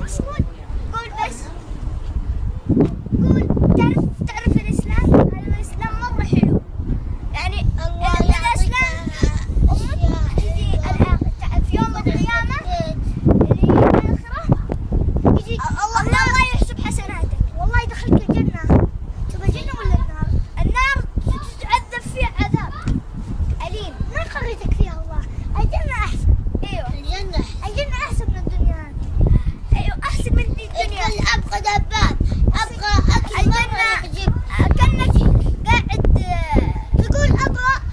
بس قول بس قول. تعرف الإسلام؟ هذا الإسلام مرة حلو. يعني الإسلام يجي في يوم القيامة اللي هي الآخرة يجي الله يحسب حسناتك، والله يدخلك الجنة. تبغى الجنة ولا النار؟ النار تتعذب فيها عذاب أليم ما خليتك فيها الله. الجنة أحسن. أيوه الجنة أحسن من الدنيا. أيوه أحسن من الدنيا. أبغى دباب، أبغى أكل الجنة كأنك قاعد تقول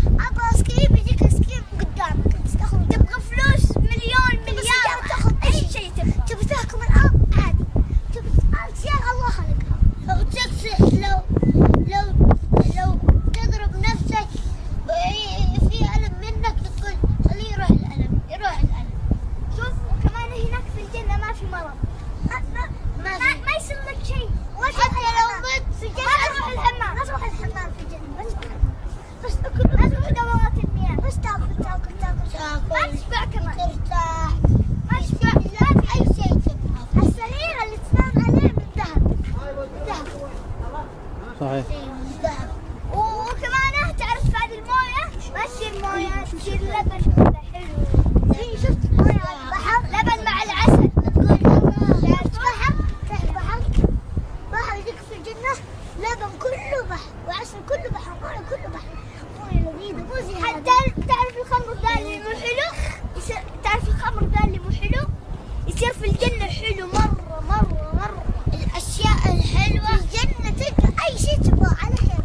أبغى اسكريم، يجيك اسكريم قدامك تبغى فلوس مليار تاخذ أي شيء تبغى تاكل من الأرض عادي. تبغى أشياء الله خلقها. لو تضرب نفسك في ألم منك تقول خليه يروح الألم. شوف وكمان هناك في الجنة ما في مرض، ما يصير لك شيء. حتى لو مت في الجنة ما تروح الحمام في الجنة، بس تاكل، ما تروح دورات المياه، بس تاكل ما تشبع كمان، ترتاح، ما تشبع، لا في أي شيء تبغى. السرير اللي تنام عليه من ذهب. صحيح. من ذهب. وكمان تعرف هذه المويه ما تصير مويه، تصير لبن كذا حلو. هي شفت مويه بحر، لبن مع العسل. بحر يجيك في الجنة لبن كله بحر وعسل كله بحر، مويه كله بحر، مويه لذيذة مو زي هذا. حتى تعرف الخمر ذا اللي مو حلو، تعرف الخمر ذا اللي مو حلو يصير في الجنة حلو مرة. الأشياء الحلوة في الجنة تلقى أي شيء تبغاه على خير.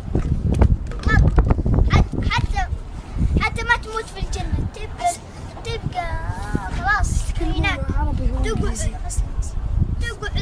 حتى ما تموت في الجنة، تبقى خلاص هناك تقعد.